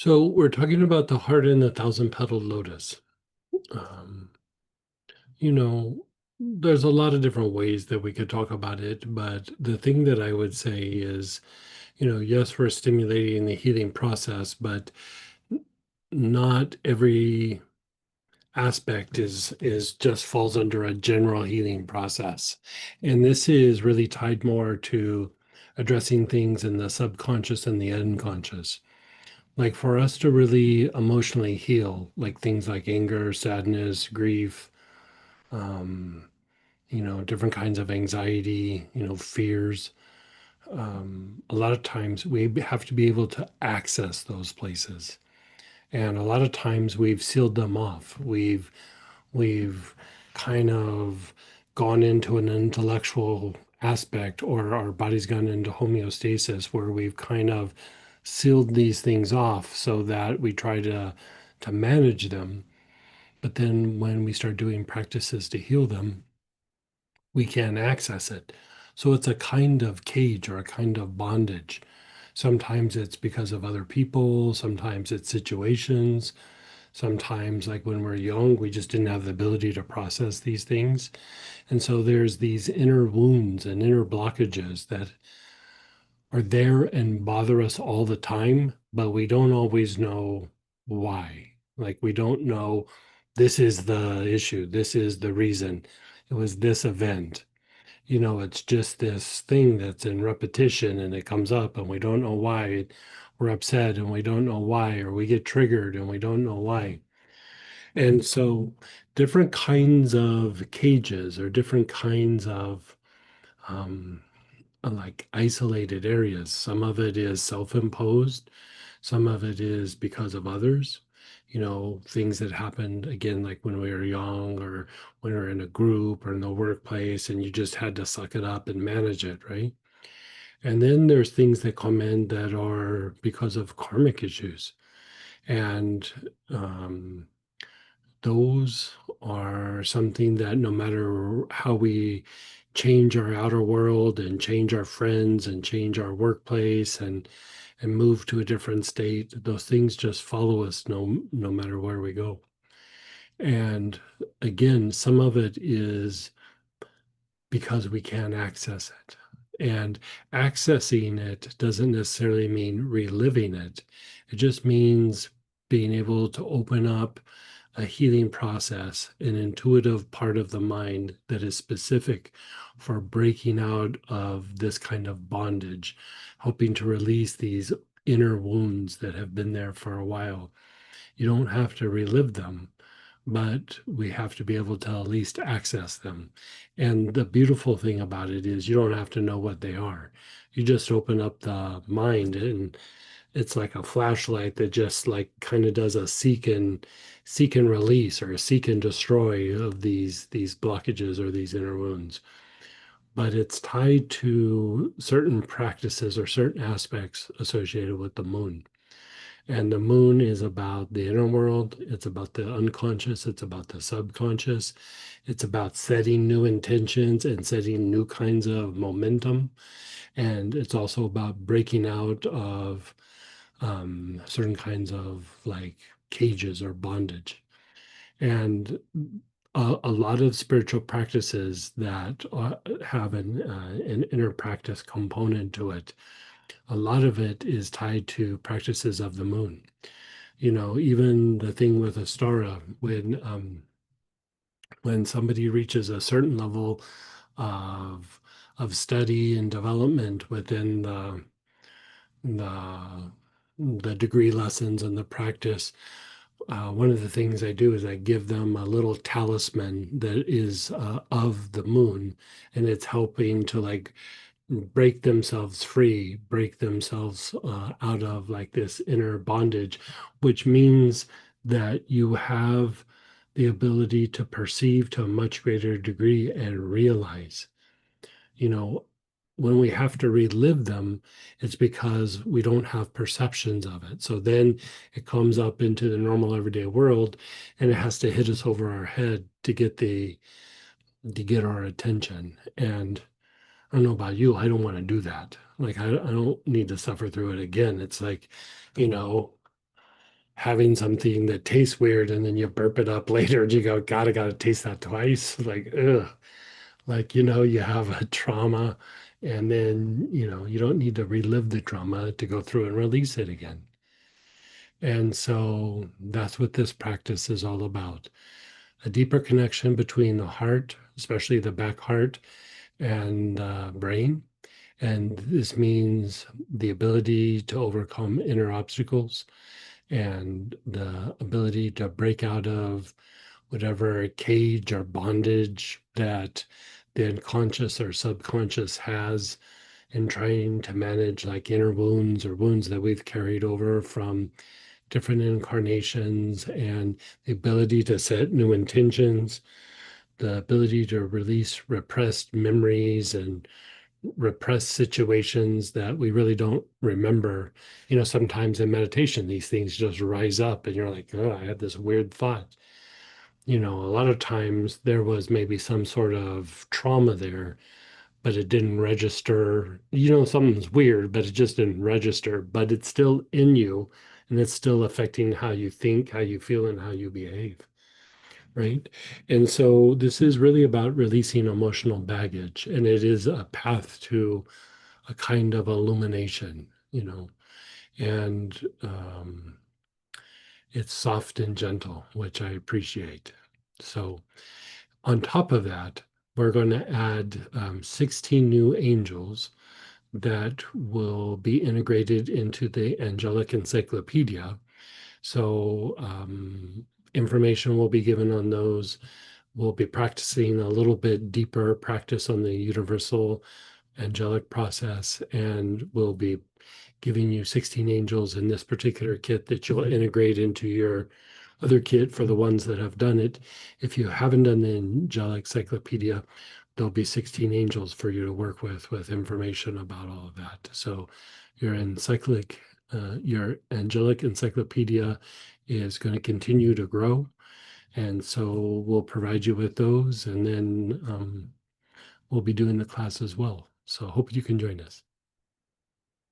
So we're talking about the heart and the thousand-petaled lotus. Um, you know, there's a lot of different ways that we could talk about it, but the thing that I would say is, yes, we're stimulating the healing process, but not every aspect is just falls under a general healing process. And this is really tied more to addressing things in the subconscious and the unconscious. Like for us to really emotionally heal, like things like anger, sadness, grief, um, different kinds of anxiety, fears. A lot of times we have to be able to access those places. And a lot of times we've sealed them off. We've kind of gone into an intellectual aspect, or our body's gone into homeostasis where we've kind of sealed these things off so that we try to manage them. But then when we start doing practices to heal them, we can't access it. So it's a kind of cage or a kind of bondage. Sometimes it's because of other people, sometimes it's situations, sometimes, like when we're young, we just didn't have the ability to process these things. And so there's these inner wounds and inner blockages that are there and bother us all the time, but we don't always know why. Like we don't know this is the issue, this is the reason. It was this event. It's just this thing that's in repetition and it comes up and we don't know why. We're upset and we don't know why, or we get triggered and we don't know why. And so different kinds of cages or different kinds of um, like isolated areas. Some of it is self-imposed, some of it is because of others. Things that happened again, like when we were young or when we are in a group or in the workplace, and you just had to suck it up and manage it, right? And then there's things that come in that are because of karmic issues. And um, those are something that no matter how we change our outer world and change our friends and change our workplace and move to a different state, those things just follow us no matter where we go. And again, some of it is because we can't access it. And accessing it doesn't necessarily mean reliving it. It just means being able to open up a healing process, an intuitive part of the mind that is specific for breaking out of this kind of bondage, helping to release these inner wounds that have been there for a while. You don't have to relive them, but we have to be able to at least access them. And the beautiful thing about it is you don't have to know what they are. You just open up the mind and it's like a flashlight that just like kind of does a seek and release or a seek and destroy of these blockages or these inner wounds. But it's tied to certain practices or certain aspects associated with the moon. And the moon is about the inner world, it's about the unconscious, it's about the subconscious, it's about setting new intentions and setting new kinds of momentum. And it's also about breaking out of certain kinds of like cages or bondage. And a lot of spiritual practices that have an inner practice component to it, a lot of it is tied to practices of the moon. Even the thing with Astara, when somebody reaches a certain level of study and development within the the degree lessons and the practice, one of the things I do is I give them a little talisman that is of the moon, and it's helping to like break themselves free, break themselves out of like this inner bondage, which means that you have the ability to perceive to a much greater degree and realize. You know, when we have to relive them, it's because we don't have perceptions of it. So then it comes up into the normal everyday world and it has to hit us over our head to get our attention. And I don't know about you, I don't want to do that. Like I don't need to suffer through it again. It's like, you know, having something that tastes weird and then you burp it up later and you go, God, I gotta taste that twice. Like, ugh. Like, you have a trauma and then, you don't need to relive the trauma to go through and release it again. And so that's what this practice is all about. A deeper connection between the heart, especially the back heart, and brain. And this means the ability to overcome inner obstacles and the ability to break out of whatever cage or bondage that the unconscious or subconscious has in trying to manage like inner wounds or wounds that we've carried over from different incarnations, and the ability to set new intentions, the ability to release repressed memories and repressed situations that we really don't remember. Sometimes in meditation, these things just rise up and you're like, oh, I had this weird thought. A lot of times there was maybe some sort of trauma there, but it didn't register. Something's weird, but it just didn't register, but it's still in you and it's still affecting how you think, how you feel, and how you behave. Right. And so this is really about releasing emotional baggage, and it is a path to a kind of illumination, and it's soft and gentle, which I appreciate. So, on top of that, we're going to add 16 new angels that will be integrated into the angelic encyclopedia. So, information will be given on those. We'll be practicing a little bit deeper practice on the universal angelic process, and we'll be giving you 16 angels in this particular kit that you'll integrate into your other kit for the ones that have done it. If you haven't done the angelic encyclopedia, there'll be 16 angels for you to work with information about all of that. So your angelic encyclopedia is going to continue to grow. And so we'll provide you with those, and then we'll be doing the class as well. So I hope you can join us.